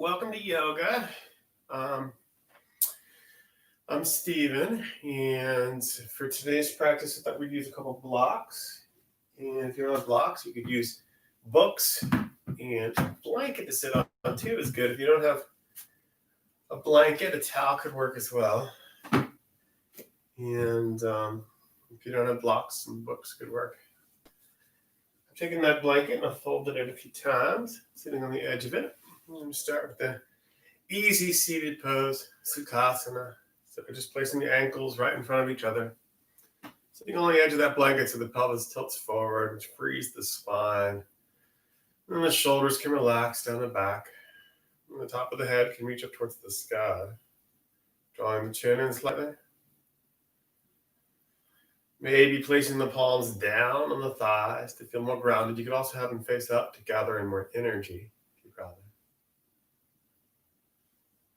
welcome to yoga. Um, I'm Steven, and for today's practice, I thought we'd use a couple blocks. And if you don't have blocks, you could use books, and a blanket to sit on too is good. If you don't have a blanket, a towel could work as well. And if you don't have blocks, some books could work. I've taken that blanket and I've folded it a few times, sitting on the edge of it. I'm going to start with the easy seated pose, Sukhasana. So we're just placing the ankles right in front of each other. Sitting on the edge of that blanket so the pelvis tilts forward, which frees the spine. And the shoulders can relax down the back. And the top of the head can reach up towards the sky. Drawing the chin in slightly. Maybe placing the palms down on the thighs to feel more grounded. You could also have them face up to gather in more energy, if you'd rather.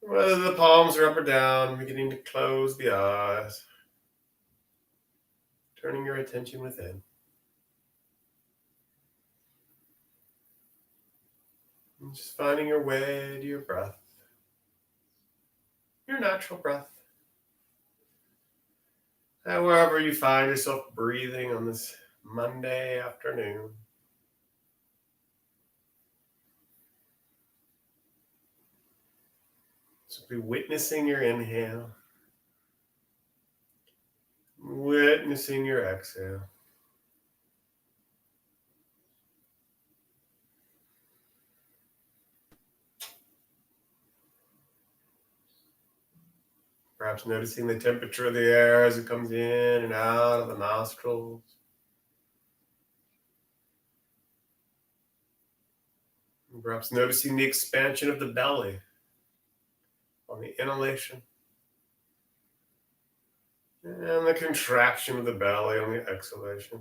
Whether the palms are up or down, beginning to close the eyes. Turning your attention within. And just finding your way to your breath. Your natural breath. However you find yourself breathing on this Monday afternoon. Simply witnessing your inhale. Witnessing your exhale. Perhaps noticing the temperature of the air as it comes in and out of the nostrils. And perhaps noticing the expansion of the belly on the inhalation. And the contraction of the belly on the exhalation.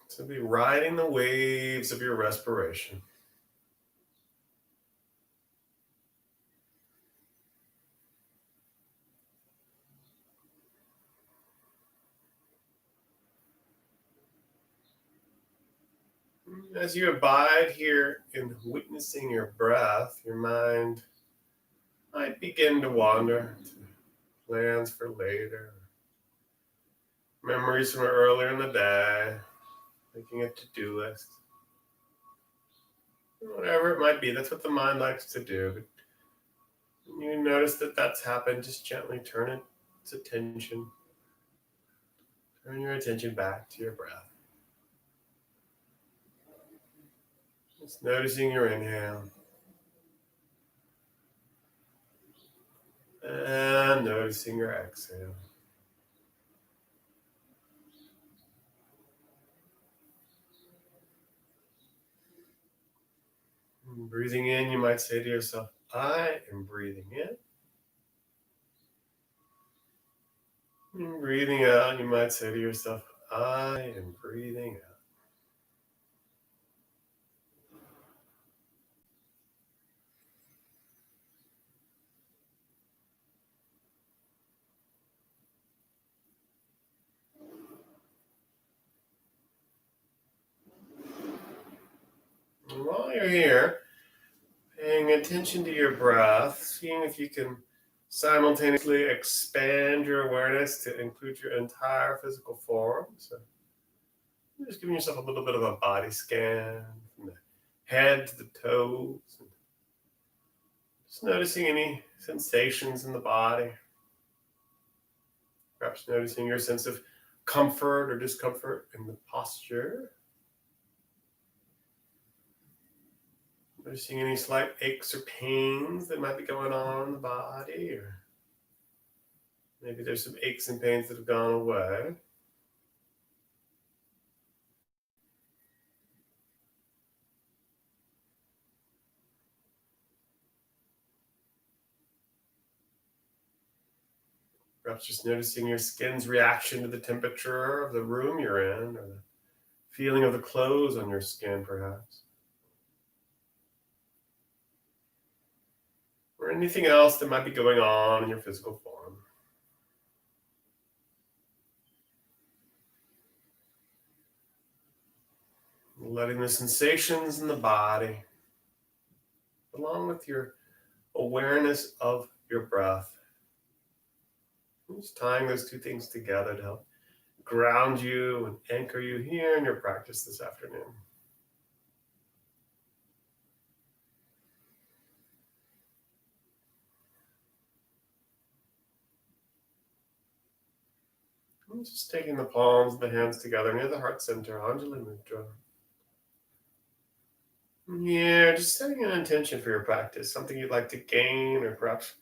So be riding the waves of your respiration. As you abide here in witnessing your breath, your mind might begin to wander to plans for later, memories from earlier in the day, making a to-do list. Whatever it might be, that's what the mind likes to do. But when you notice that that's happened, just gently turn its attention. Turn your attention back to your breath. Just noticing your inhale. And noticing your exhale. Breathing in, you might say to yourself, I am breathing in. And breathing out, you might say to yourself, I am breathing out. And while you're here, paying attention to your breath, seeing if you can simultaneously expand your awareness to include your entire physical form. So just giving yourself a little bit of a body scan from the head to the toes. Just noticing any sensations in the body. Perhaps noticing your sense of comfort or discomfort in the posture. Noticing any slight aches or pains that might be going on in the body, or maybe there's some aches and pains that have gone away. Perhaps just noticing your skin's reaction to the temperature of the room you're in, or the feeling of the clothes on your skin, perhaps. Or anything else that might be going on in your physical form. letting the sensations in the body, along with your awareness of your breath, just tying those two things together to help ground you and anchor you here in your practice this afternoon. And just taking the palms of the hands together near the heart center, Anjali Mudra. Yeah, just setting an intention for your practice, something you'd like to gain, or perhaps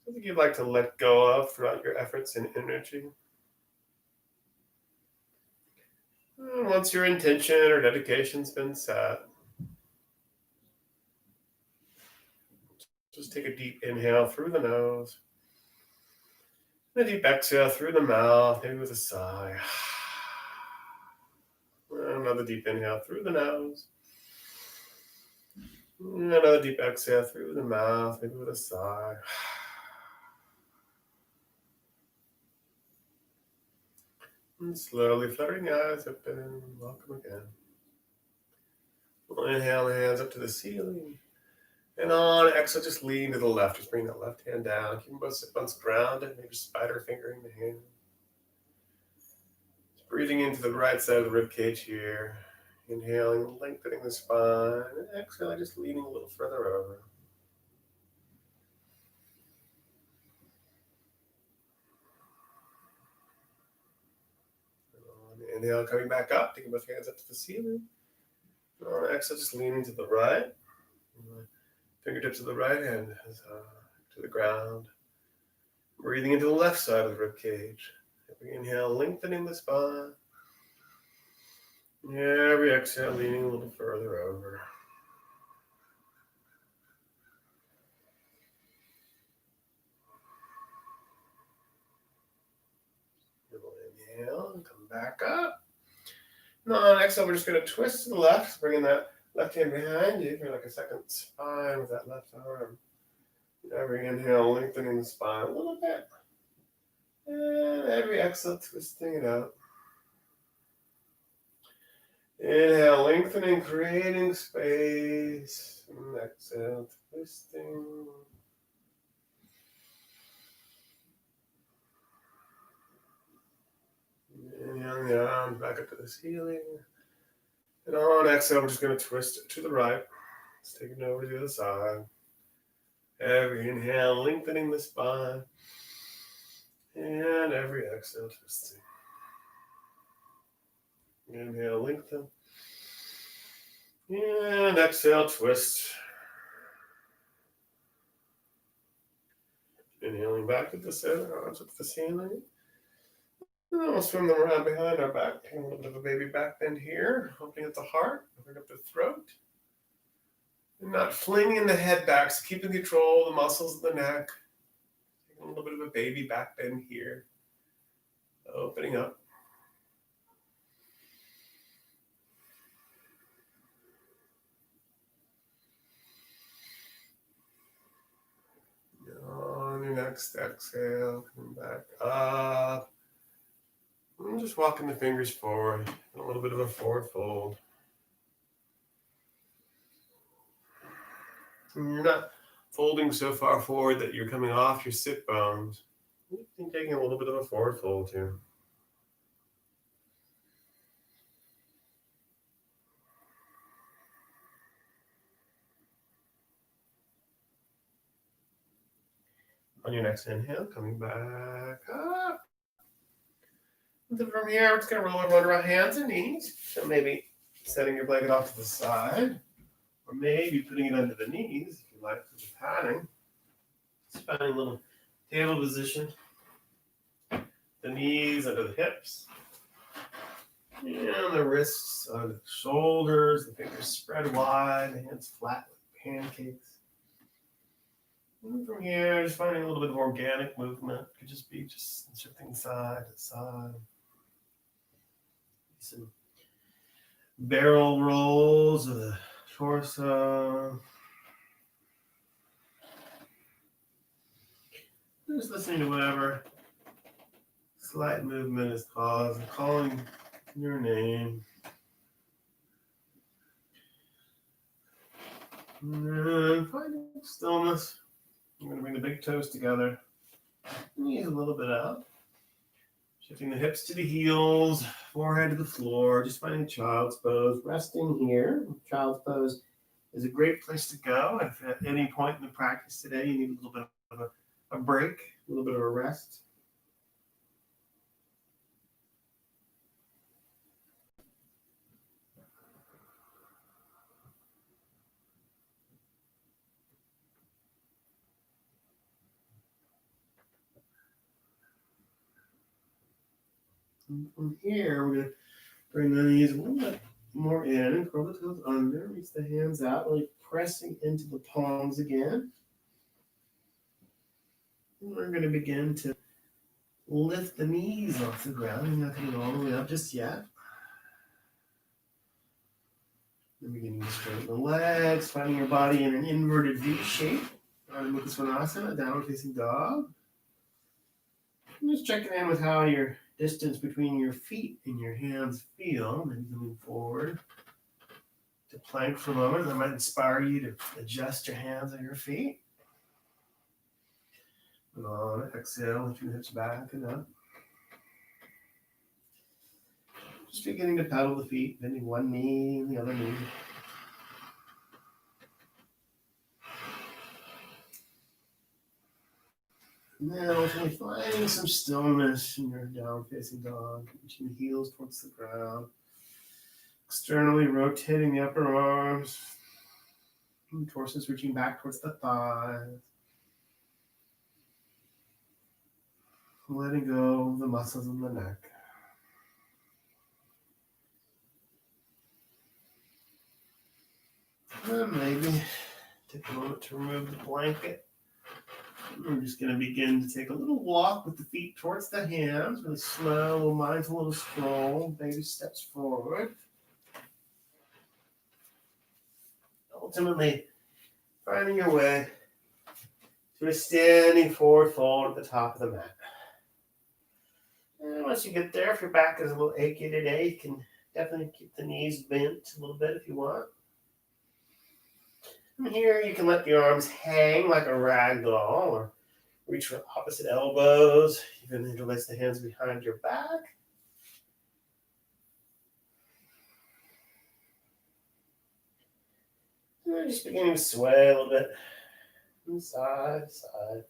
something you'd like to let go of throughout your efforts and energy. And once your intention or dedication's been set, just take a deep inhale through the nose, and a deep exhale through the mouth, maybe with a sigh. Another deep inhale through the nose. Another deep exhale through the mouth, maybe with a sigh. And slowly fluttering your eyes open. Welcome again. We'll inhale the hands up to the ceiling. And on exhale, just lean to the left. Just bring that left hand down. Keep both sit bones grounded. Maybe spider fingering the hand. Just breathing into the right side of the rib cage here. Inhaling, lengthening the spine. And exhaling, just leaning a little further over. Inhale, coming back up, taking both hands up to the ceiling. On exhale, just leaning to the right. Fingertips of the right hand to the ground. Breathing into the left side of the rib cage. Every inhale, lengthening the spine. Every exhale, leaning a little further over. Inhale and come back up. And on exhale, we're just going to twist to the left, bringing that left hand behind you for like a second spine with that left arm. Every inhale, lengthening the spine a little bit. And every exhale, twisting it out. Inhale, lengthening, creating space. And exhale, twisting. Inhaling the arms back up to the ceiling. And on exhale, we're just going to twist it to the right. Let's take it over to the other side. Every inhale, lengthening the spine. And every exhale, twisting. Inhale, lengthen. And exhale, twist. Inhaling back to the center, arms up to the ceiling. And then we'll swim them around behind our back. Taking a little bit of a baby back bend here. Opening up the heart, opening up the throat. And not flinging the head back, so keeping control of the muscles of the neck. Taking a little bit of a baby back bend here. Opening up. On your next exhale, coming back up. And just walking the fingers forward. A little bit of a forward fold. And you're not folding so far forward that you're coming off your sit bones. You're taking a little bit of a forward fold too. On your next inhale, coming back up. And then from here, we're just going to roll over onto our hands and knees. So maybe setting your blanket off to the side. Or maybe putting it under the knees, if you like, for the padding. Just finding a little table position. The knees under the hips. And the wrists under the shoulders. The fingers spread wide. The hands flat like pancakes. And from here, just finding a little bit of organic movement. Could just be just shifting side to side. Some barrel rolls of the torso. Just listening to whatever slight movement is caused, calling your name. And then finding stillness. I'm going to bring the big toes together. Knees a little bit up. Shifting the hips to the heels, forehead to the floor, just finding child's pose. Resting here. Child's pose is a great place to go. If at any point in the practice today you need a little bit of a break, a little bit of a rest. And from here, we're going to bring the knees a little bit more in and curl the toes under. Reach the hands out, really pressing into the palms again. And we're going to begin to lift the knees off the ground. You're not going to go all the way up just yet. Then beginning to straighten the legs, finding your body in an inverted V shape. Vinyasa, downward facing dog. And just checking in with how your distance between your feet and your hands feel. Maybe moving forward to plank for a moment. That might inspire you to adjust your hands and your feet. And on exhale, lift your hips back and up. Just beginning to pedal the feet, bending one knee and the other knee. And then ultimately finding some stillness in your down facing dog, reaching the heels towards the ground. Externally rotating the upper arms. And torso is reaching back towards the thighs. Letting go of the muscles in the neck. And maybe take a moment to remove the blanket. We're just going to begin to take a little walk with the feet towards the hands, really slow, a little mindful, a little stroll, baby steps forward. Ultimately, finding your way to a standing forward fold at the top of the mat. And once you get there, if your back is a little achy today, you can definitely keep the knees bent a little bit if you want. From here, you can let the arms hang like a rag doll or reach for opposite elbows. You can interlace the hands behind your back. And then just beginning to sway a little bit from side to side.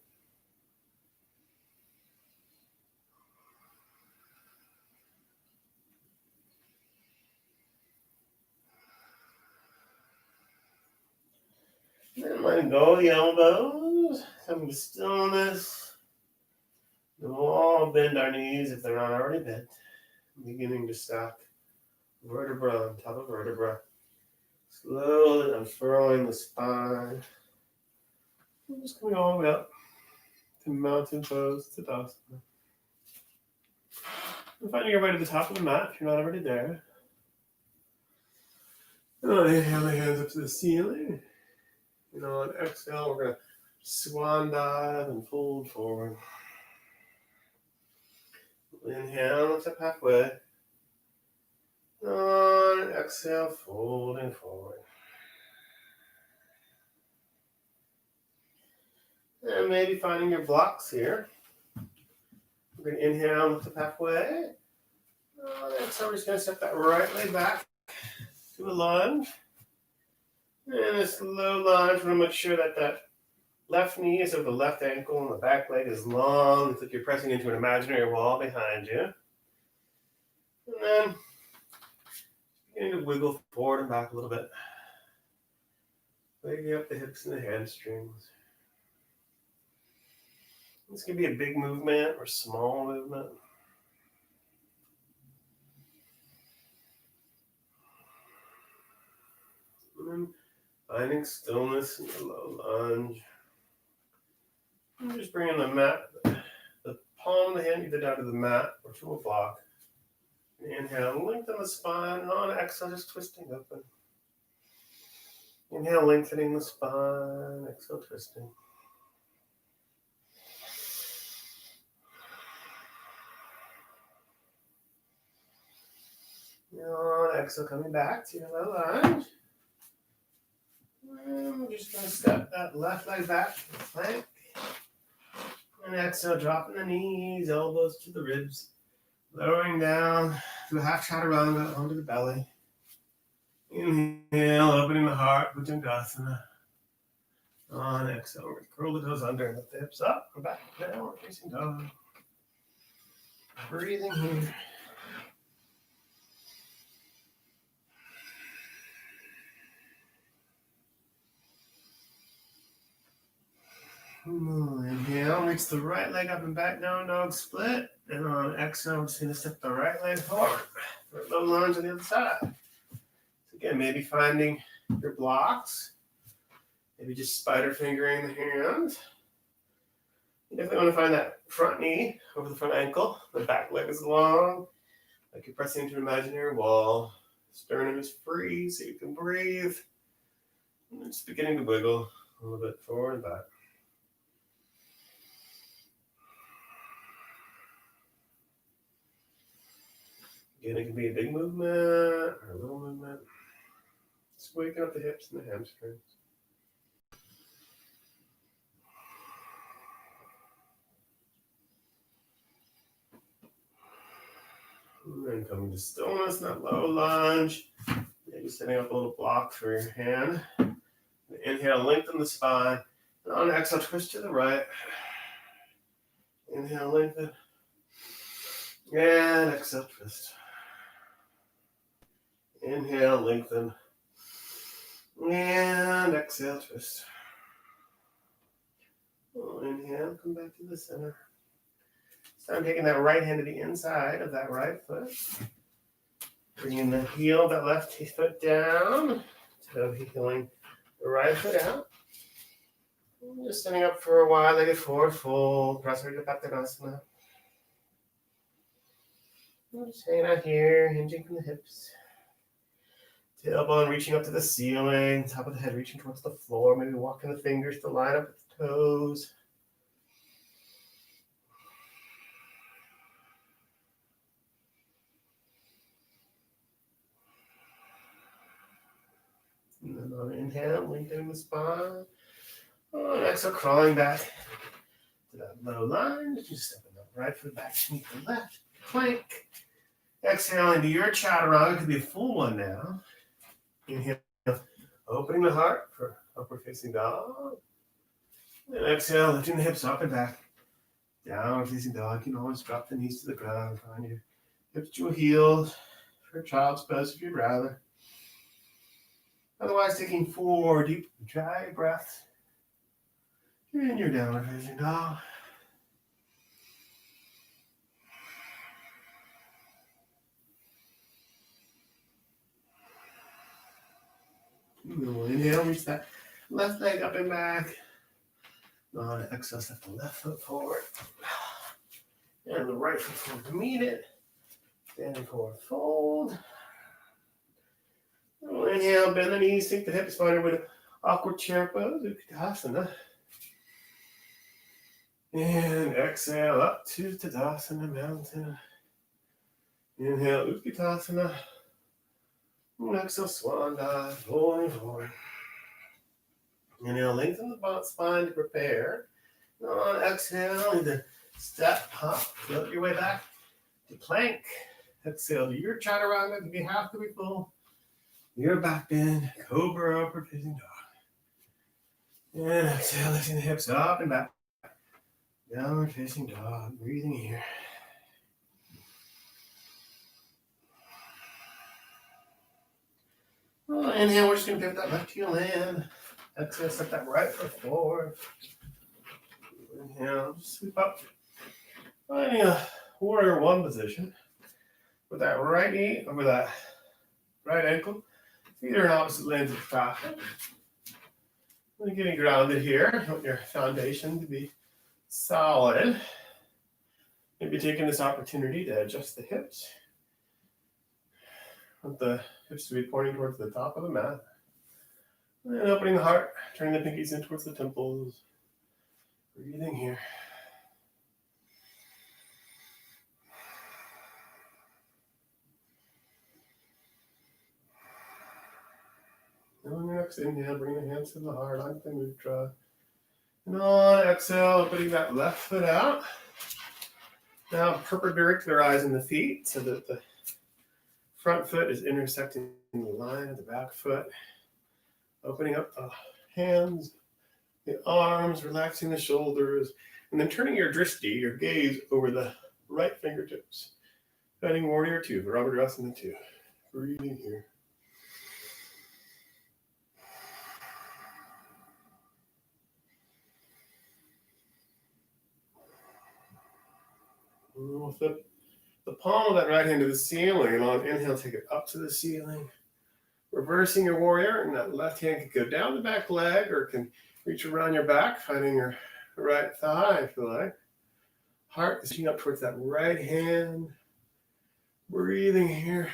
Then letting go of the elbows, coming to stillness. Then we'll all bend our knees if they're not already bent. Beginning to stack vertebra on top of vertebra. Slowly unfurling the spine. And just coming all the way up to mountain pose to Tadasana. And finding your way to the top of the mat if you're not already there. And on inhale, the hands up to the ceiling. And on exhale, we're going to swan dive and fold forward. Inhale, lift up halfway. On exhale, folding forward. And maybe finding your blocks here. We're going to inhale, lift up halfway. So we're just going to step that right leg back to a lunge. And a slow lunge. We're going to make sure that that left knee is over the left ankle and the back leg is long. It's like you're pressing into an imaginary wall behind you. And then beginning to wiggle forward and back a little bit. Waking up the hips and the hamstrings. This can be a big movement or small movement. And then finding stillness in the low lunge. And just bringing the mat, the palm of the hand either down to the mat or to a block. Inhale, lengthen the spine. And on exhale, just twisting open. Inhale, lengthening the spine. Exhale, twisting. And on exhale, coming back to your low lunge. And we're just going to step that left leg back to the plank. And exhale, dropping the knees, elbows to the ribs. Lowering down to a half chaturanga onto the belly. Inhale, opening the heart, Bhujangasana. On exhale, we're going to curl the toes under and lift the hips up and back down, facing dog. Breathing here. Inhale, reach the right leg up and back, down dog split. And on exhale, we're just going to step the right leg forward for a low lunge on the other side. So again, maybe finding your blocks. Maybe just spider fingering the hands. You definitely want to find that front knee over the front ankle. The back leg is long, like you're pressing into an imaginary wall. Sternum is free, so you can breathe. And just beginning to wiggle a little bit forward and back. Again, it can be a big movement or a little movement. Just waking up the hips and the hamstrings. And then coming to stillness, not low lunge. Maybe setting up a little block for your hand. Inhale, lengthen the spine. And on exhale, twist to the right. Inhale, lengthen. And exhale, twist. Inhale, lengthen. And exhale, twist. Inhale, come back to the center. So I'm taking that right hand to the inside of that right foot. Bringing the heel of that left foot down. So healing the right foot out. And just standing up for a wide-legged forward fold. Prasarita. Just hanging out here, hinging from the hips. Tailbone reaching up to the ceiling. Top of the head reaching towards the floor. Maybe walking the fingers to line up with the toes. And then on inhale, lengthening the spine. On exhale, crawling back to that low line. Just stepping up right foot back to meet the left. Plank. Exhale into your chaturanga. It could be a full one now. Inhale, opening the heart for upward facing dog. And exhale, lifting the hips up and back. Downward facing dog. You can always drop the knees to the ground. Find your hips to heels for child's pose if you'd rather. Otherwise, taking 4 deep, dry breaths in your downward facing dog. Inhale, reach that left leg up and back. On exhale, step the left foot forward. And the right foot forward to meet it. Standing forward fold. Inhale, bend the knees, sink the hips, find your way to awkward chair pose, Utkatasana. And exhale up to Tadasana mountain. Inhale, Utkatasana. And exhale, swan dive, rolling forward. Inhale, lengthen the spine to prepare. On exhale, either step, hop, float your way back to plank. Exhale to your chaturanga, could be half, could be full. Your back bend, cobra, upward facing dog. And exhale, lifting the hips up and back. Downward facing dog, breathing here. Inhale, we're just going to pivot that left heel in. Exhale, step that right foot forward. Inhale, just sweep up. Finding a warrior one position. With that right knee over that right ankle. Feet are in opposite lanes of traffic. Really getting grounded here. Want your foundation to be solid. Maybe taking this opportunity to adjust the hips. Want the hips to be pointing towards the top of the mat. And opening the heart, turning the pinkies in towards the temples. Breathing here. And we're going thorax. Inhale, bring the hands to the heart, lengthen mudra. And on exhale, opening that left foot out. Now perpendicularizing the feet so that the front foot is intersecting the line of the back foot. Opening up the hands, the arms, relaxing the shoulders, and then turning your drishti, your gaze, over the right fingertips. Standing warrior two, Virabhadrasana 2. Breathing here. With the palm of that right hand to the ceiling, and on inhale, take it up to the ceiling. Reversing your warrior, and that left hand can go down the back leg or can reach around your back, finding your right thigh, if you like. Heart is reaching up towards that right hand. Breathing here.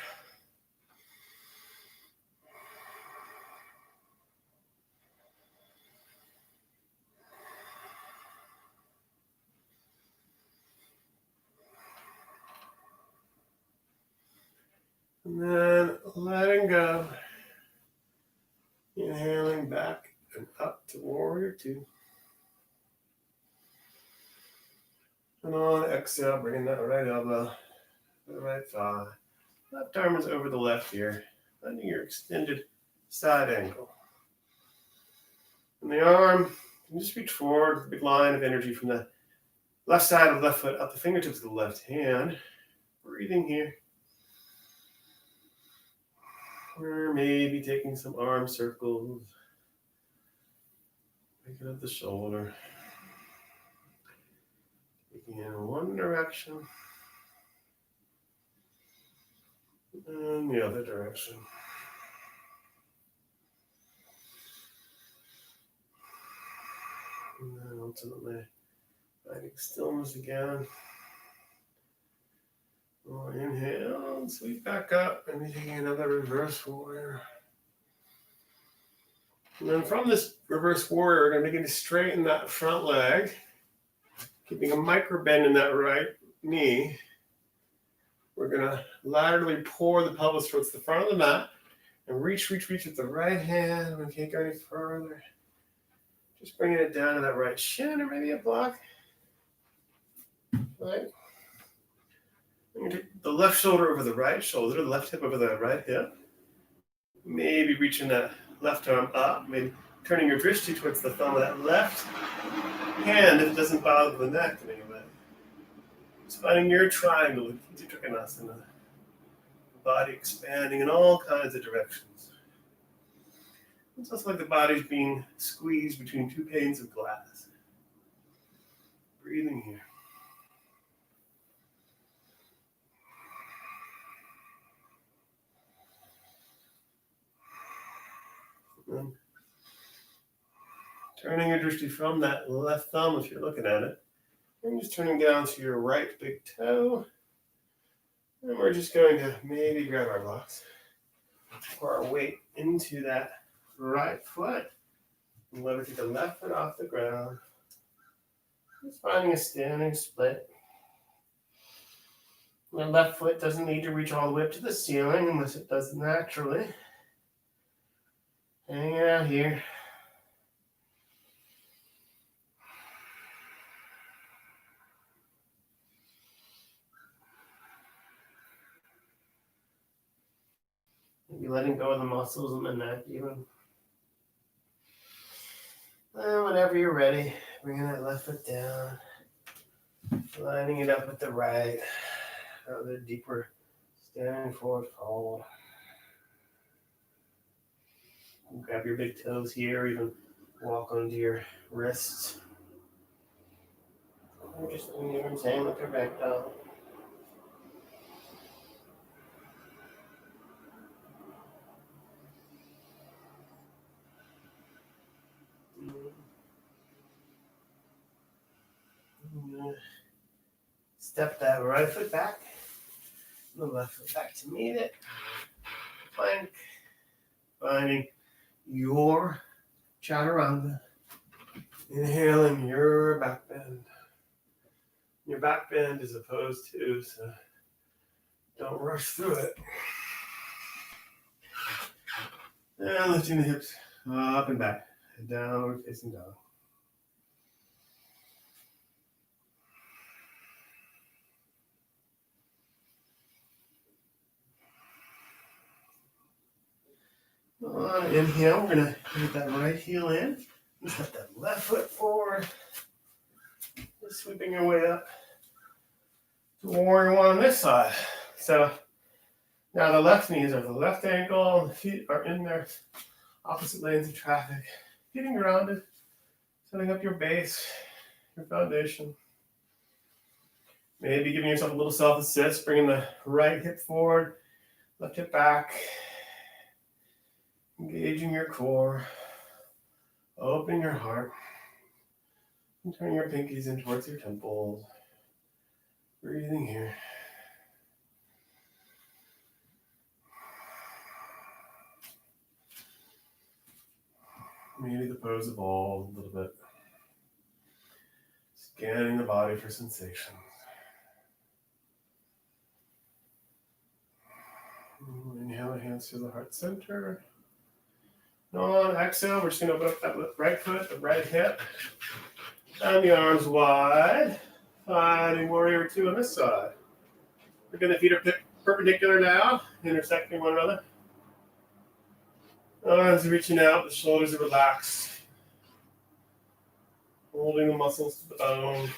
And then letting go. Inhaling back and up to warrior two. And on exhale, bringing that right elbow to the right thigh. Left arm is over the left ear, finding your extended side angle. And the arm, you just reach forward with a big line of energy from the left side of the left foot up the fingertips of the left hand. Breathing here. Or maybe taking some arm circles. Making up the shoulder. Taking in one direction. And the other direction. And then ultimately finding stillness again. We'll inhale and sweep back up and taking another reverse warrior. And then from this reverse warrior, we're going to begin to straighten that front leg, keeping a micro bend in that right knee. We're going to laterally pour the pelvis towards the front of the mat and reach with the right hand. We can't go any further. Just bringing it down to that right shin or maybe a block. Right. I'm going to take the left shoulder over the right shoulder, the left hip over the right hip. Maybe reaching that left arm up, maybe turning your drishti towards the thumb of that left hand if it doesn't bother the neck in any way. Just finding your triangle with Trikonasana, the body expanding in all kinds of directions. It's also like the body's being squeezed between two panes of glass. Breathing here. And turning your drishti from that left thumb, if you're looking at it, and just turning down to your right big toe. And we're just going to maybe grab our blocks, pour our weight into that right foot, and levitate the left foot off the ground. Just finding a standing split. The left foot doesn't need to reach all the way up to the ceiling unless it does naturally. Hanging out here. Maybe letting go of the muscles in the neck even. And whenever you're ready, bringing that left foot down. Lining it up with the right. Another deeper standing forward fold. Grab your big toes here, even walk onto your wrists. Or just even same with your back down. Step that right foot back, the left foot back to meet it. Plank, finding your chaturanga. Inhaling your back bend. Your back bend is opposed to, so don't rush through it. And lifting the hips Up and back. Downward facing dog. Inhale, we're going to get that right heel in. Step that left foot forward. Just sweeping your way up to warrior one on this side. So now the left knees are the left ankle, the feet are in their opposite lanes of traffic. Getting grounded, setting up your base, your foundation. Maybe giving yourself a little self-assist, bringing the right hip forward, left hip back. Engaging your core, opening your heart, and turning your pinkies in towards your temples. Breathing here. Maybe the pose evolved a little bit. Scanning the body for sensations. Inhale, hands to the heart center. On exhale, we're just going to open up that right foot, the right hip, and the arms wide. Finding warrior two on this side. We're going to feet are perpendicular now, intersecting one another. Arms reaching out, the shoulders are relaxed. Holding the muscles to the bone.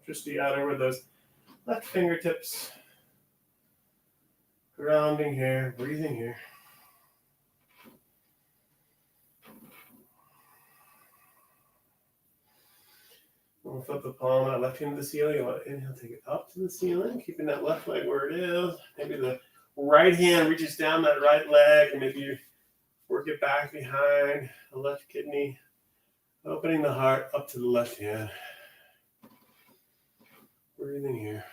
Just the outer with those left fingertips. Grounding here, breathing here. We'll flip the palm of that left hand to the ceiling. You want to inhale, take it up to the ceiling, keeping that left leg where it is. Maybe the right hand reaches down that right leg, and maybe you work it back behind the left kidney, opening the heart up to the left hand. Breathing here.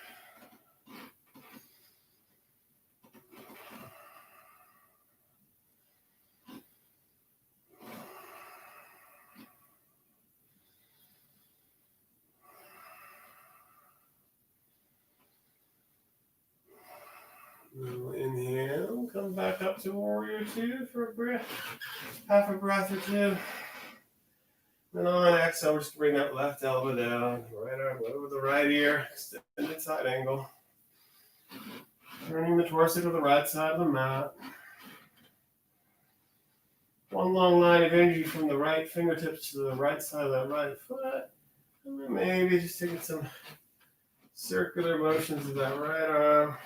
Inhale, come back up to warrior two for a breath, half a breath or two. Then on exhale, we're just bring that left elbow down, right arm over the right ear, extended side angle. Turning the torso to the right side of the mat. One long line of energy from the right fingertips to the right side of that right foot. And then maybe just taking some circular motions of that right arm.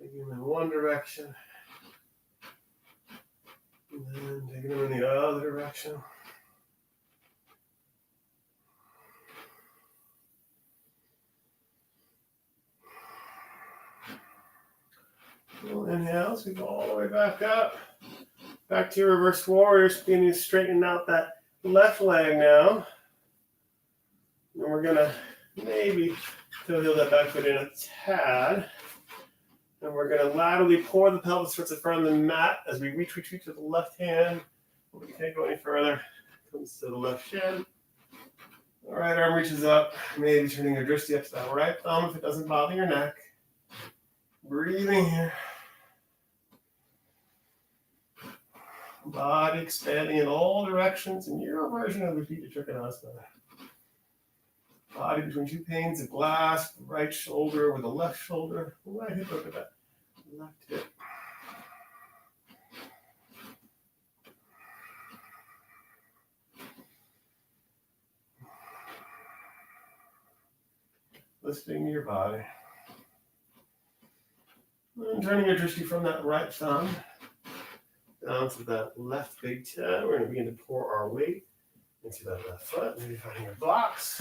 Taking them in one direction, and then taking them in the other direction. We'll inhale, so we go all the way back up. Back to your reverse warrior, beginning to straighten out that left leg now. And we're gonna maybe toe heel that back foot in a tad. And we're going to laterally pour the pelvis towards the front of the mat as we retreat to the left hand. We can't go any further. Comes to the left shin. The right arm reaches up, maybe turning your drishti up to that right thumb if it doesn't bother your neck. Breathing here. Body expanding in all directions in your version of Vinyasa Trikonasana. Body between two panes of glass, the right shoulder with the left shoulder, the right hip over that left hip. Listening to your body. And turning your drishti from that right thumb down to that left big toe. We're going to begin to pour our weight into that left foot. Maybe finding your blocks.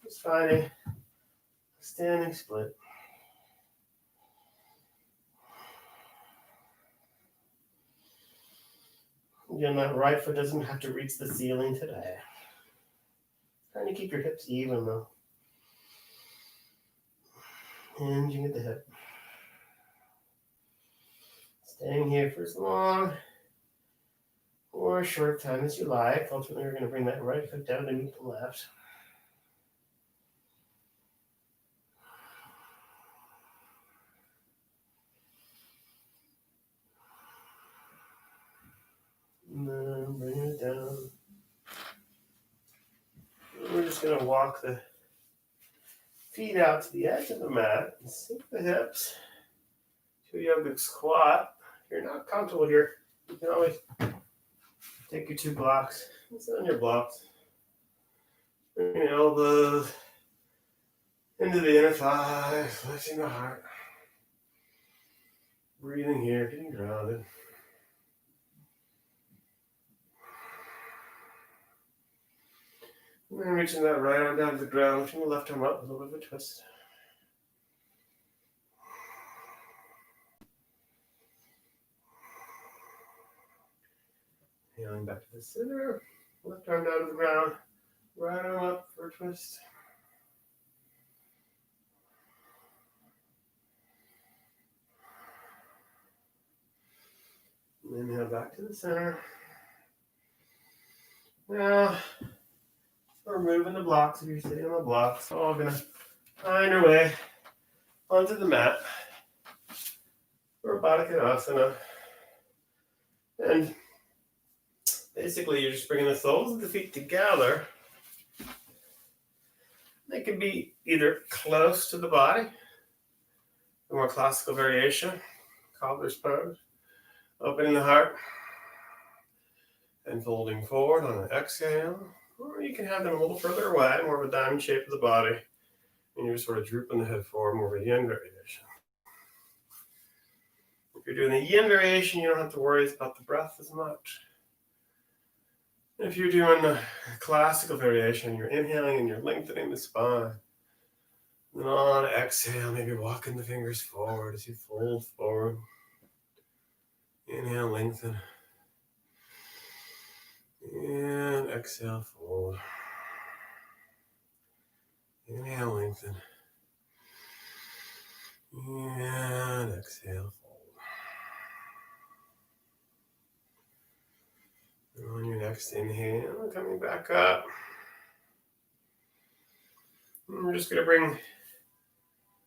Just finding a standing split. Again, that right foot doesn't have to reach the ceiling today. Trying to keep your hips even though. Hinging at the hip. Staying here for as long or a short time as you like. Ultimately, we're going to bring that right foot down to meet the left. going to walk the feet out to the edge of the mat and sink the hips to a yogic squat. If you're not comfortable here, you can always take your 2 blocks and sit on your blocks. Bring your elbows into the inner thighs, lifting the heart. Breathing here, getting grounded. And then reaching that right arm down to the ground, lifting the left arm up with a little bit of a twist. Healing back to the center. Left arm down to the ground. Right arm up for a twist. And inhale back to the center. Now, we're moving the blocks. If you're sitting on the blocks, so we're going to find our way onto the mat for Baddha Konasana. And basically, you're just bringing the soles of the feet together. They can be either close to the body, a more classical variation, cobbler's pose, opening the heart and folding forward on an exhale. Or you can have them a little further away, more of a diamond shape of the body. And you're sort of drooping the head forward, more of a yin variation. If you're doing the yin variation, you don't have to worry about the breath as much. If you're doing the classical variation, you're inhaling and you're lengthening the spine. Then on exhale, maybe walking the fingers forward as you fold forward. Inhale, lengthen. And exhale, fold. Inhale, lengthen. And exhale, fold. And on your next inhale, coming back up. And we're just going to bring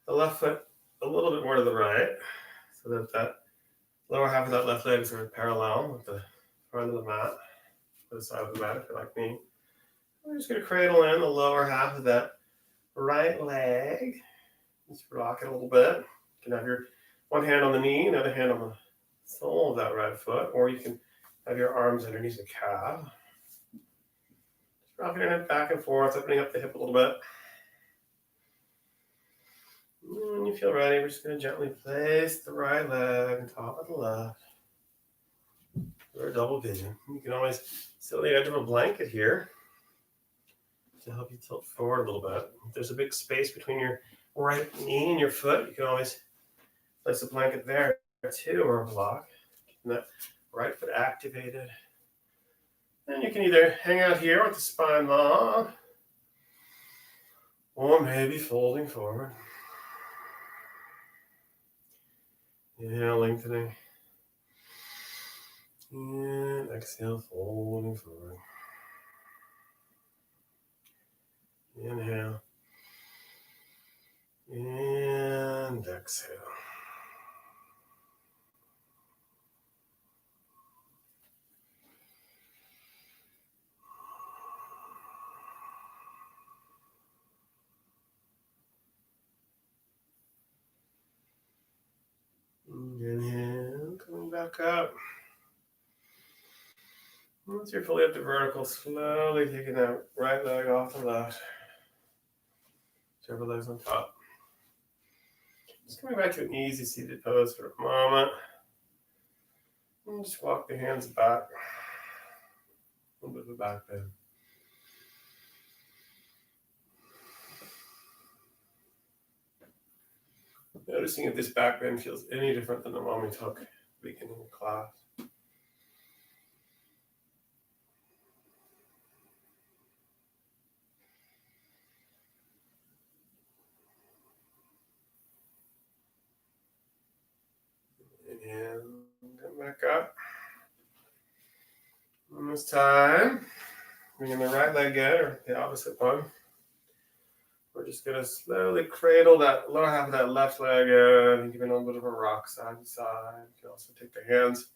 the left foot a little bit more to the right so that that lower half of that left leg is sort of parallel with the front of the mat, to the side of the mat if you're like me. We're just going to cradle in the lower half of that right leg. Just rock it a little bit. You can have your one hand on the knee, another hand on the sole of that right foot, or you can have your arms underneath the calf. Just rocking it back and forth, opening up the hip a little bit. And when you feel ready, we're just going to gently place the right leg on top of the left. Or a double vision. You can always sit on the edge of a blanket here to help you tilt forward a little bit. If there's a big space between your right knee and your foot, you can always place a blanket there too, or a block. Keeping that right foot activated. Then you can either hang out here with the spine long, or maybe folding forward. Inhale, lengthening. And exhale, folding forward. Inhale. And exhale. Inhale, coming back up. Once you're fully up to vertical, slowly taking that right leg off the left. Several legs on top. Just coming back to an easy seated pose for a moment. And just walk the hands back. A little bit of a back bend. Noticing if this back bend feels any different than the one we took at the beginning of class. Inhale, come back up. And this time, bringing the right leg in, or the opposite one. We're just going to slowly cradle that lower half of that left leg in and give it a little bit of a rock side to side. You can also take the hands,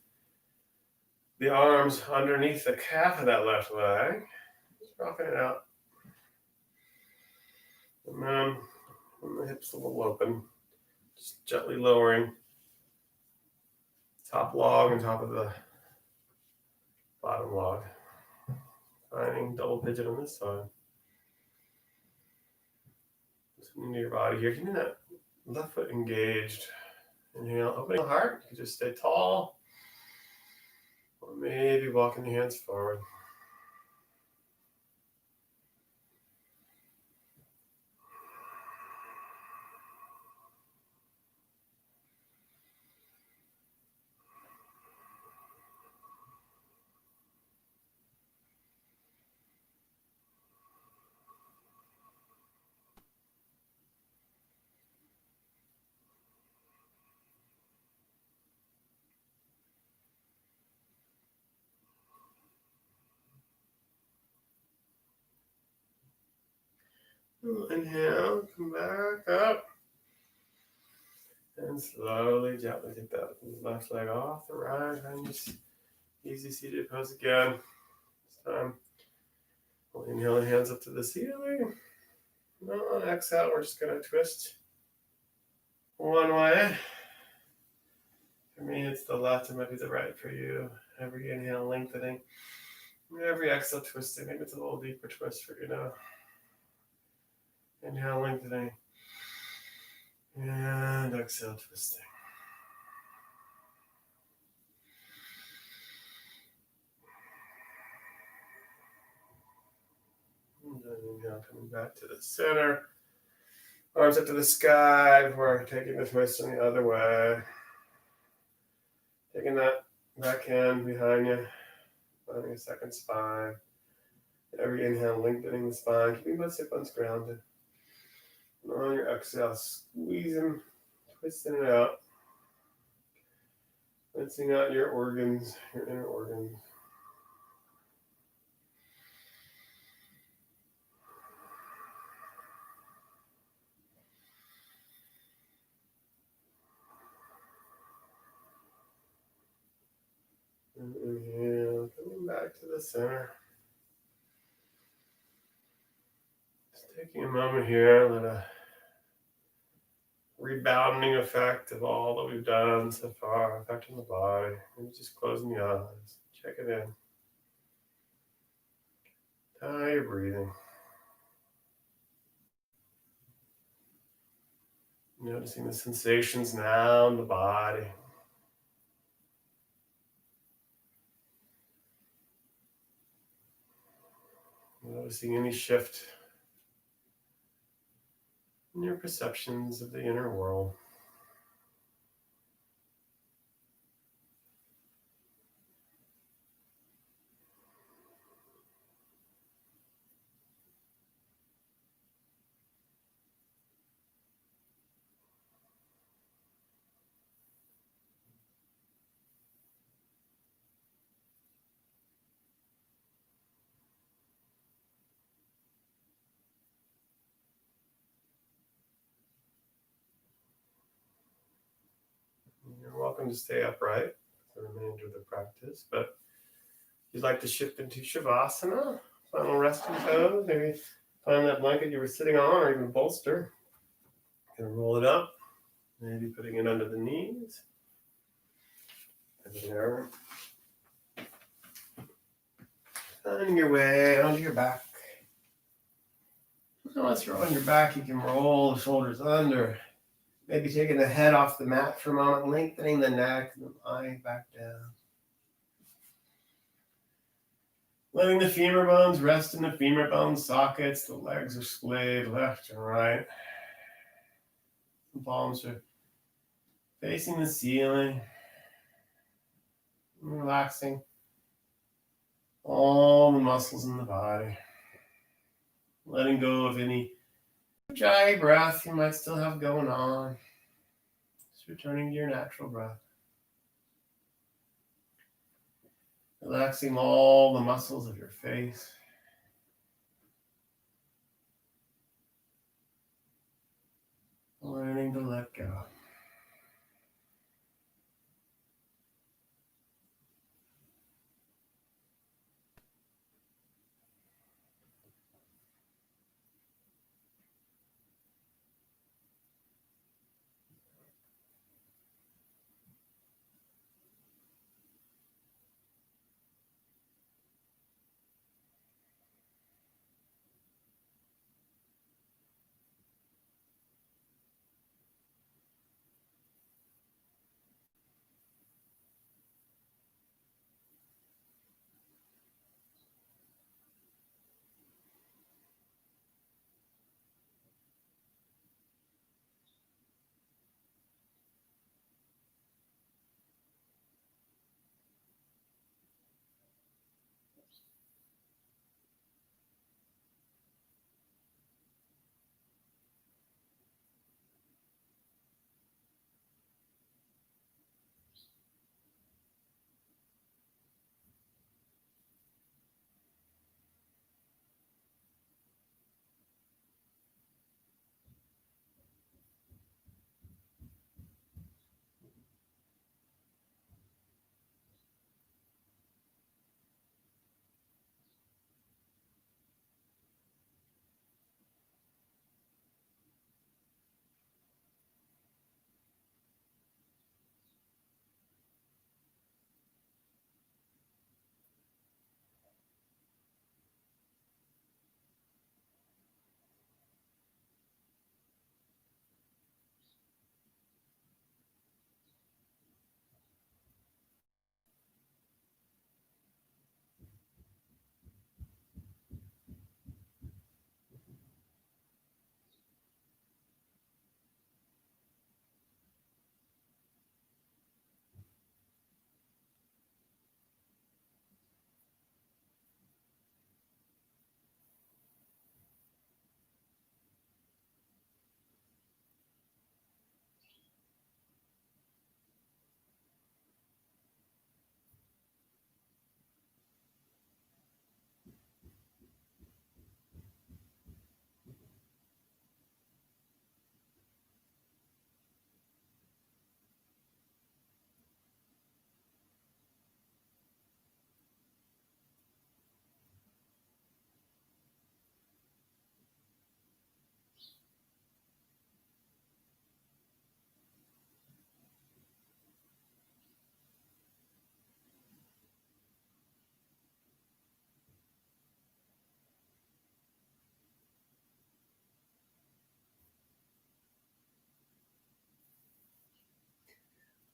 the arms underneath the calf of that left leg. Just rocking it out. And then when the hips a little open, just gently lowering top log on top of the bottom log. Finding double pidgeot on this side. Listening to your body here. Keeping that left foot engaged. Inhale, opening the heart. You can just stay tall. Or maybe walking the hands forward. Inhale, come back up. And slowly, gently take that left leg off the right. And just easy seated pose again. This time, we'll inhale the hands up to the ceiling. On exhale, we're just going to twist one way. For me, it's the left. It might be the right for you. Every inhale, lengthening. Every exhale, twisting. Maybe it's a little deeper twist for you now. Inhale, lengthening. And exhale, twisting. And then inhale, coming back to the center. Arms up to the sky before taking the twist in the other way. Taking that back hand behind you. Finding a second spine. Every inhale, lengthening the spine. Keeping both hip bones grounded. And on your exhale, squeezing, twisting it out. Rinsing out your organs, your inner organs. And inhale, coming back to the center. Just taking a moment here, let a rebounding effect of all that we've done so far affecting the body. And just closing the eyes, check it in. How you're breathing. Noticing the sensations now in the body. Noticing any shift in your perceptions of the inner world. You're welcome to stay upright for the remainder of the practice, but if you'd like to shift into Shavasana, final resting pose, maybe find that blanket you were sitting on or even a bolster, and roll it up, maybe putting it under the knees. There. Finding your way onto your back. Once you're on your back, you can roll the shoulders under. Maybe taking the head off the mat for a moment, lengthening the neck and the eye back down. Letting the femur bones rest in the femur bone sockets. The legs are splayed left and right. The palms are facing the ceiling. Relaxing all the muscles in the body. Letting go of any dry breath you might still have going on. Just returning to your natural breath. Relaxing all the muscles of your face. Learning to let go.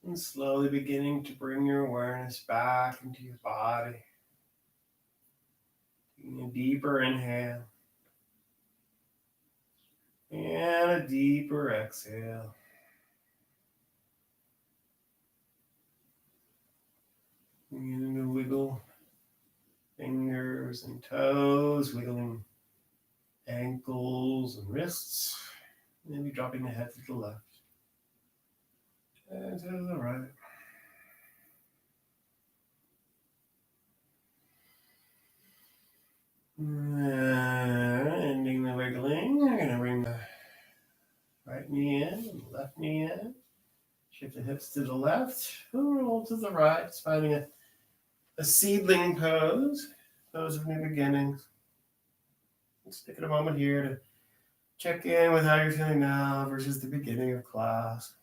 And slowly beginning to bring your awareness back into your body. Taking a deeper inhale. And a deeper exhale. Beginning to wiggle fingers and toes, wiggling ankles and wrists. Maybe dropping the head to the left and to the right. Ending the wiggling, we're going to bring the right knee in and left knee in. Shift the hips to the left, roll to the right, just finding a seedling pose, pose of new beginnings. Let's take a moment here to check in with how you're feeling now versus the beginning of class.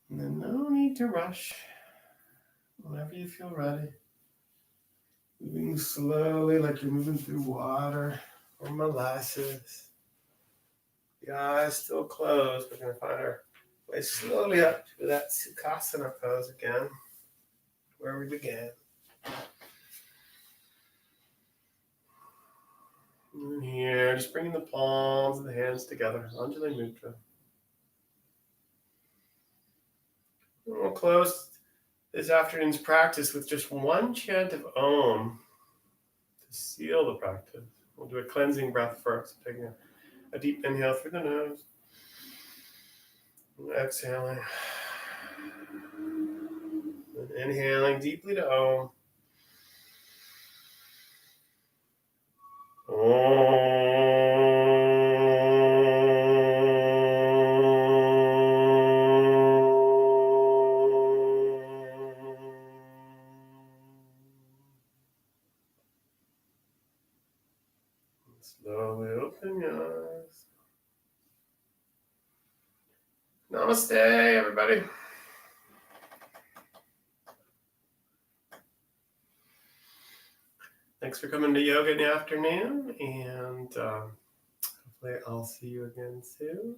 And then no need to rush. Whenever you feel ready. Moving slowly like you're moving through water or molasses. The eyes still closed. We're going to find our way slowly up to that Sukhasana pose again, where we began. And here, just bringing the palms of the hands together, Anjali Mudra. And we'll close this afternoon's practice with just one chant of Om to seal the practice. We'll do a cleansing breath first, taking a deep inhale through the nose. And exhaling. And inhaling deeply to Om. Slowly open your eyes. Namaste, everybody. Thanks for coming to yoga in the afternoon, and hopefully I'll see you again soon.